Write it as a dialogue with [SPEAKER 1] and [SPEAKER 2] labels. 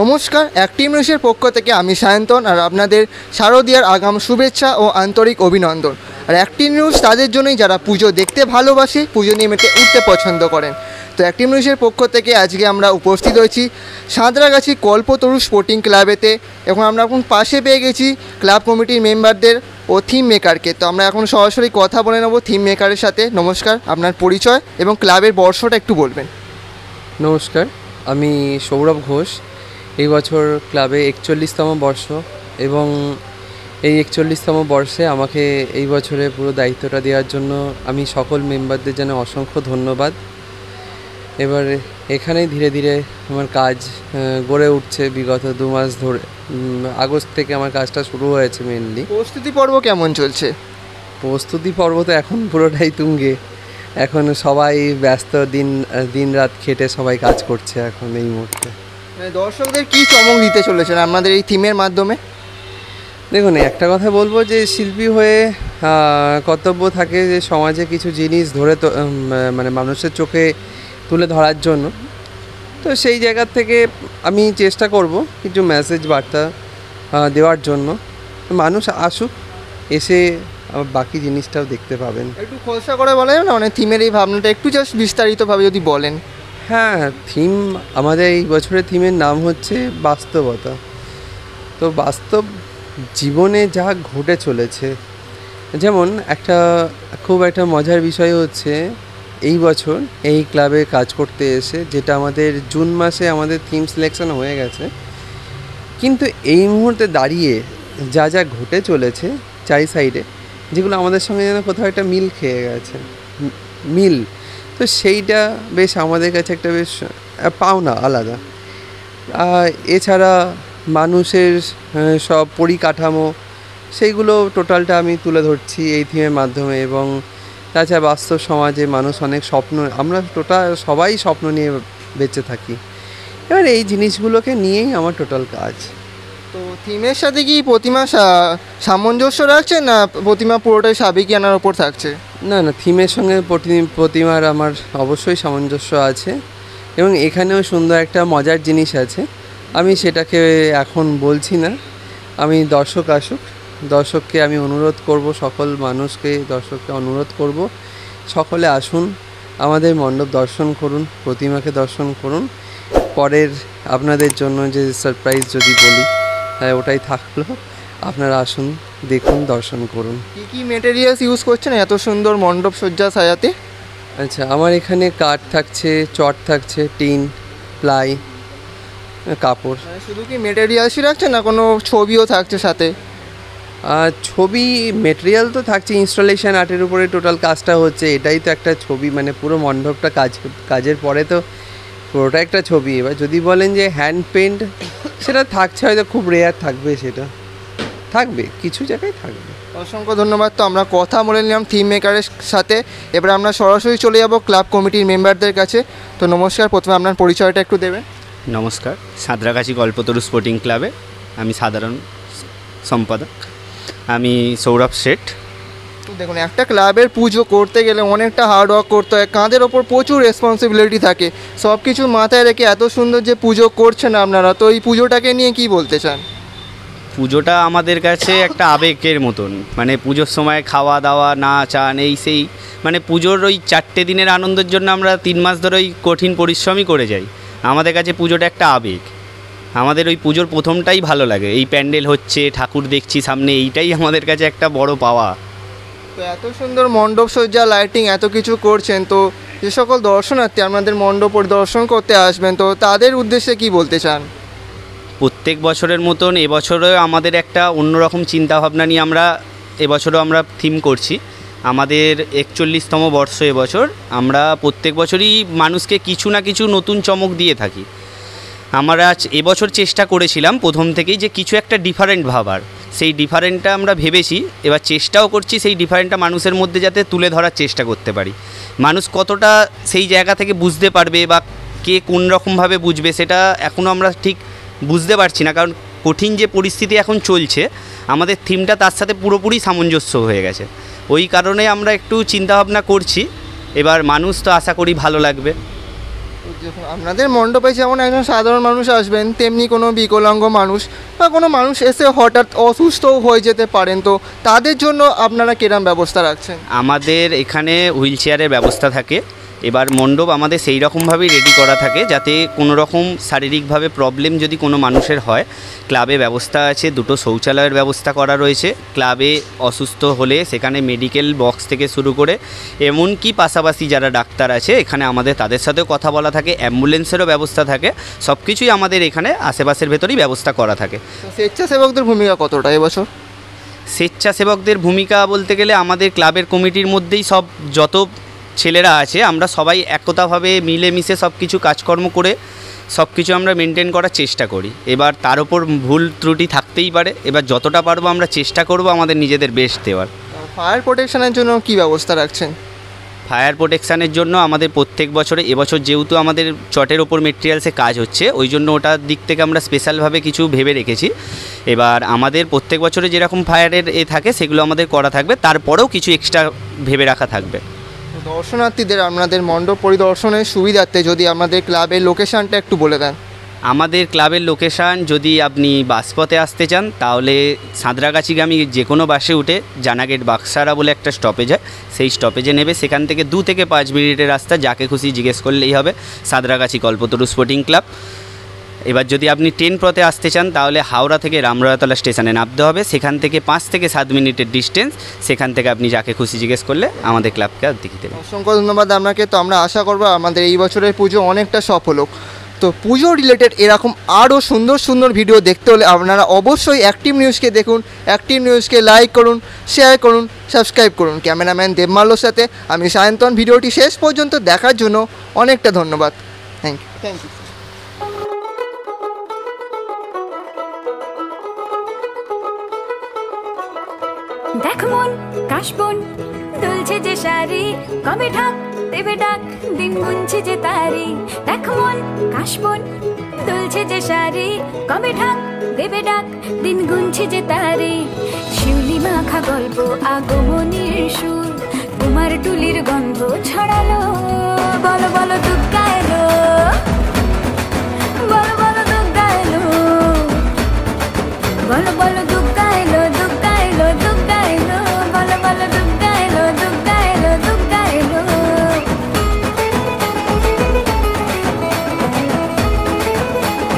[SPEAKER 1] নমস্কার, অ্যাক্টিভ নিউজের পক্ষ থেকে আমি সায়ন্তন আর আপনাদের শারদীয়ার আগাম শুভেচ্ছা ও আন্তরিক অভিনন্দন। আর অ্যাক্টিভ নিউজ তাদের জন্যই যারা পুজো দেখতে ভালোবাসে, পুজো নিয়ে মেতে উঠতে পছন্দ করেন। তো অ্যাক্টিভ নিউজের পক্ষ থেকে আজকে আমরা উপস্থিত হয়েছি সাঁতরাগাছি কল্পতরু স্পোর্টিং ক্লাবেতে। আমরা এখন পাশে পেয়ে গেছি ক্লাব কমিটির মেম্বারদের ও থিম মেকারকে। তো আমরা এখন সরাসরি কথা বলে নেব থিম মেকারের সাথে। নমস্কার, আপনার পরিচয় এবং ক্লাবের বর্ষটা একটু বলবেন।
[SPEAKER 2] নমস্কার, আমি সৌরভ ঘোষ। এই বছর ক্লাবে 41তম বর্ষ এবং এই 41তম বর্ষে আমাকে এই বছরে পুরো দায়িত্বটা দেওয়ার জন্য আমি সকল মেম্বারদের যেন অসংখ্য ধন্যবাদ। এবার এখানেই ধীরে ধীরে আমার কাজ গড়ে উঠছে। বিগত 2 মাস ধরে আগস্ট থেকে আমার কাজটা শুরু হয়েছে। মেনলি
[SPEAKER 1] প্রস্তুতি পর্ব কেমন চলছে?
[SPEAKER 2] প্রস্তুতি পর্ব তো এখন পুরোটাই তুঙ্গে। এখন সবাই ব্যস্ত, দিন রাত খেটে সবাই কাজ করছে এখন এই মুহূর্তে।
[SPEAKER 1] দর্শকদের কি চমক দিতে চলেছেন আপনাদের এই থিমের মাধ্যমে?
[SPEAKER 2] দেখুন, একটা কথা বলবো যে শিল্পী হয়ে কর্তব্য থাকে যে সমাজে কিছু জিনিস ধরে মানে মানুষের চোখে তুলে ধরার জন্য। তো সেই জায়গার থেকে আমি চেষ্টা করব কিছু মেসেজ বার্তা দেওয়ার জন্য। মানুষ আসুক, এসে বাকি জিনিসটাও দেখতে পাবেন।
[SPEAKER 1] একটু খোলসা করে বলেন না, মানে থিমের এই ভাবনাটা একটু জাস্ট বিস্তারিতভাবে যদি বলেন।
[SPEAKER 2] হ্যাঁ, থিম আমাদের এই বছরের থিমের নাম হচ্ছে বাস্তবতা। তো বাস্তব জীবনে যা ঘটে চলেছে, যেমন খুব একটা মজার বিষয় হচ্ছে এই বছর এই ক্লাবে কাজ করতে এসে, যেটা আমাদের জুন মাসে আমাদের থিম সিলেকশন হয়ে গেছে, কিন্তু এই মুহূর্তে দাঁড়িয়ে যা যা ঘটে চলেছে চারি সাইডে, যেগুলো আমাদের সঙ্গে যেন কোথাও একটা মিল খেয়ে গেছে, মিল। তো সেইটা বেশ আমাদের কাছে একটা বেশ পাওনা আলাদা। এছাড়া মানুষের সব পরিকাঠামো, সেইগুলো টোটালটা আমি তুলে ধরছি এই থিমের মাধ্যমে। এবং তাছাড়া বাস্তব সমাজে মানুষ অনেক স্বপ্ন, আমরা সবাই স্বপ্ন নিয়ে বেঁচে থাকি। এবার এই জিনিসগুলোকে নিয়েই আমার টোটাল কাজ।
[SPEAKER 1] তো থিমের সাথে কি প্রতিমা সামঞ্জস্য রাখছে, না প্রতিমা পুরোটাই সাবেকি আনার ওপর থাকছে?
[SPEAKER 2] না, থিমের সঙ্গে প্রতিমার আমার অবশ্যই সামঞ্জস্য আছে। এবং এখানেও সুন্দর একটা মজার জিনিস আছে, আমি সেটাকে এখন বলছি না। আমি দর্শক আসুক, দর্শককে আমি অনুরোধ করব, সকল মানুষকে দর্শককে অনুরোধ করব, সকলে আসুন, আমাদের মণ্ডপ দর্শন করুন, প্রতিমাকে দর্শন করুন। পরের আপনাদের জন্য যে সারপ্রাইজ যদি বলি, ওটাই থাকলো। আপনারা আসুন, দেখুন, দর্শন করুন।
[SPEAKER 1] কী কী মেটেরিয়ালস ইউজ করছেন এত সুন্দর মণ্ডপ সজ্জা সাজাতে?
[SPEAKER 2] আচ্ছা, আমার এখানে কাঠ থাকছে, চট থাকছে, টিন, প্লাই, কাপড়।
[SPEAKER 1] শুধু কি মেটেরিয়ালসই রাখছে, না কোনো ছবিও থাকছে সাথে?
[SPEAKER 2] ছবি মেটেরিয়াল তো থাকছে, ইনস্টলেশন আর্টের উপরে টোটাল কাজটা হচ্ছে। এটাই তো একটা ছবি, মানে পুরো মণ্ডপটা কাজের পরে তো পুরোটা একটা ছবি। এবার যদি বলেন যে হ্যান্ড পেন্ট, সেটা থাকছে, হয়তো খুব রেয়ার থাকবে, সেটা থাকবে, কিছু জায়গায় থাকবে।
[SPEAKER 1] অসংখ্য ধন্যবাদ। তো আমরা কথা বলে নিলাম থিম মেকারের সাথে। এবার আমরা সরাসরি চলে যাব ক্লাব কমিটির মেম্বারদের কাছে। তো নমস্কার, প্রথমে আপনার পরিচয়টা একটু দেবেন।
[SPEAKER 3] নমস্কার, সাঁতরাগাছি কল্পতরু স্পোর্টিং ক্লাবে আমি সাধারণ সম্পাদক, আমি সৌরভ শেঠ।
[SPEAKER 1] তো দেখুন, একটা ক্লাবের পুজো করতে গেলে অনেকটা হার্ডওয়ার্ক করতে হয়, কাঁধের ওপর প্রচুর রেসপন্সিবিলিটি থাকে। সব কিছু মাথায় রেখে এত সুন্দর যে পুজো করছেন আপনারা, তো এই পুজোটাকে নিয়ে কি বলতে চান?
[SPEAKER 3] পুজোটা আমাদের কাছে একটা আবেগের মতন, মানে পুজোর সময় খাওয়া দাওয়া, নাচ গান, এই সেই, মানে পুজোর ওই 4 দিনের আনন্দের জন্য আমরা 3 মাস ধরে ওই কঠিন পরিশ্রমই করে যাই। আমাদের কাছে পুজোটা একটা আবেগ। আমাদের ওই পুজোর প্রথমটাই ভালো লাগে, এই প্যান্ডেল হচ্ছে, ঠাকুর দেখছি সামনে, এইটাই আমাদের কাছে একটা বড় পাওয়া।
[SPEAKER 1] তো এত সুন্দর মণ্ডপ সজ্জা, লাইটিং, এত কিছু করছেন, তো যে সকল দর্শনার্থী আপনাদের মণ্ডপ পরিদর্শন করতে আসবেন, তো তাদের উদ্দেশ্যে কি বলতে চান?
[SPEAKER 3] প্রত্যেক বছরের মতন এবছরেও আমাদের একটা অন্যরকম চিন্তাভাবনা নিয়ে এবছরও আমরা থিম করছি। আমাদের 41তম বর্ষ এবছর। আমরা প্রত্যেক বছরই মানুষকে কিছু না কিছু নতুন চমক দিয়ে থাকি। আমরা এবছর চেষ্টা করেছিলাম প্রথম থেকেই যে কিছু একটা ডিফারেন্ট ভাবার, সেই ডিফারেন্টটা আমরা ভেবেছি। এবার চেষ্টাও করছি সেই ডিফারেন্টটা মানুষের মধ্যে যাতে তুলে ধরার চেষ্টা করতে পারি। মানুষ কতটা সেই জায়গা থেকে বুঝতে পারবে বা কে কোন রকমভাবে বুঝবে, সেটা এখনও আমরা ঠিক বুঝতে পারছি না, কারণ কঠিন যে পরিস্থিতি এখন চলছে, আমাদের থিমটা তার সাথে পুরোপুরি সামঞ্জস্য হয়ে গেছে। ওই কারণে আমরা একটু চিন্তাভাবনা করছি। এবার মানুষ তো আশা করি ভালো লাগবে।
[SPEAKER 1] যখন আপনাদের মণ্ডপে যেমন একজন সাধারণ মানুষ আসবেন, তেমনি কোনো বিকলাঙ্গ মানুষ বা কোনো মানুষ এসে হঠাৎ অসুস্থও হয়ে যেতে পারেন, তো তাদের জন্য আপনারা কিরম ব্যবস্থা রাখছেন?
[SPEAKER 3] আমাদের এখানে হুইল চেয়ারের ব্যবস্থা থাকে। এবার মণ্ডপ আমাদের সেই রকমভাবেই রেডি করা থাকে যাতে কোনো রকম শারীরিকভাবে প্রবলেম যদি কোনো মানুষের হয়, ক্লাবে ব্যবস্থা আছে, দুটো শৌচালয়ের ব্যবস্থা করা রয়েছে। ক্লাবে অসুস্থ হলে সেখানে মেডিকেল বক্স থেকে শুরু করে এমনকি পাশাপাশি যারা ডাক্তার আছে এখানে আমাদের তাদের সাথেও কথা বলা থাকে, অ্যাম্বুলেন্সেরও ব্যবস্থা থাকে। সব কিছুই আমাদের এখানে আশেপাশের ভেতরেই ব্যবস্থা করা থাকে।
[SPEAKER 1] তো স্বেচ্ছাসেবকদের ভূমিকা কতটা এবছর?
[SPEAKER 3] স্বেচ্ছাসেবকদের ভূমিকা বলতে গেলে আমাদের ক্লাবের কমিটির মধ্যেই সব যত ছেলেরা আছে আমরা সবাই একতাভাবে মিলেমিশে সব কিছু কাজকর্ম করে সব কিছু আমরা মেনটেন করার চেষ্টা করি। এবার তার উপর ভুল ত্রুটি থাকতেই পারে, এবার যতটা পারবো আমরা চেষ্টা করব আমাদের নিজেদের বেস্ট দেওয়ার।
[SPEAKER 1] ফায়ার প্রোটেকশনের জন্য কি ব্যবস্থা রাখছেন?
[SPEAKER 3] ফায়ার প্রোটেকশানের জন্য আমাদের প্রত্যেক বছরে, এবছর যেহেতু আমাদের চটের ওপর মেটেরিয়ালসে কাজ হচ্ছে ওই জন্য ওটার দিক থেকে আমরা স্পেশালভাবে কিছু ভেবে রেখেছি। এবার আমাদের প্রত্যেক বছরে যেরকম ফায়ারের থাকে সেগুলো আমাদের করা থাকবে, তারপরেও কিছু এক্সট্রা ভেবে রাখা থাকবে।
[SPEAKER 1] দর্শনার্থীদের আপনাদের মণ্ডপ পরিদর্শনের সুবিধার্থে যদি আমাদের ক্লাবের লোকেশানটা একটু বলে দেন।
[SPEAKER 3] আমাদের ক্লাবের লোকেশান, যদি আপনি বাসপথে আসতে চান তাহলে সাঁতরাগাছিগামী যে কোনো বাসে উঠে জানাগেট বাক্সারা বলে একটা স্টপেজ হয়, সেই স্টপেজে নেবে। সেখান থেকে 2 থেকে 5 মিনিটের রাস্তা, যাকে খুশি জিজ্ঞেস করলেই হবে, সাঁতরাগাছি কল্পতরু স্পোর্টিং ক্লাব। এবার যদি আপনি ট্রেন পথে আসতে চান তাহলে হাওড়া থেকে রামরয়াতলা স্টেশনে নামতে হবে, সেখান থেকে 5 থেকে 7 মিনিটের ডিস্টেন্স, সেখান থেকে আপনি যাকে খুশি জিজ্ঞেস করলে আমাদের ক্লাবকে দেখিয়ে দেবেন।
[SPEAKER 1] অসংখ্য ধন্যবাদ আপনাকে। তো আমরা আশা করবো আমাদের এই বছরের পুজো অনেকটা সফল হোক। তো পুজো রিলেটেড এরকম আরও সুন্দর সুন্দর ভিডিও দেখতে হলে আপনারা অবশ্যই অ্যাক্টিভ নিউজকে দেখুন, অ্যাক্টিভ নিউজকে লাইক করুন, শেয়ার করুন, সাবস্ক্রাইব করুন। ক্যামেরাম্যান দেবমাল্যর সাথে আমি সায়ন্তন। ভিডিওটি শেষ পর্যন্ত দেখার জন্য অনেকটা ধন্যবাদ। Thank you.
[SPEAKER 4] দেখ মন কাশবন দুলছে যে শাড়ি, কবে ঢাক দেবে ডাক দিন গুনছে যে তারি। দেখ মন কাশবন দুলছে যে শাড়ি, কবে ঢাক দেবে ডাক দিন গুনছে যে তারি। শিউলি মাখা গল্প আগমনীর সুর, তোমার টুলির গন্ধ ছড়ালো। বলো বলো দুর্গা এলো, বলো বলো দুর্গা এলো, বলো বলো দুর্গা।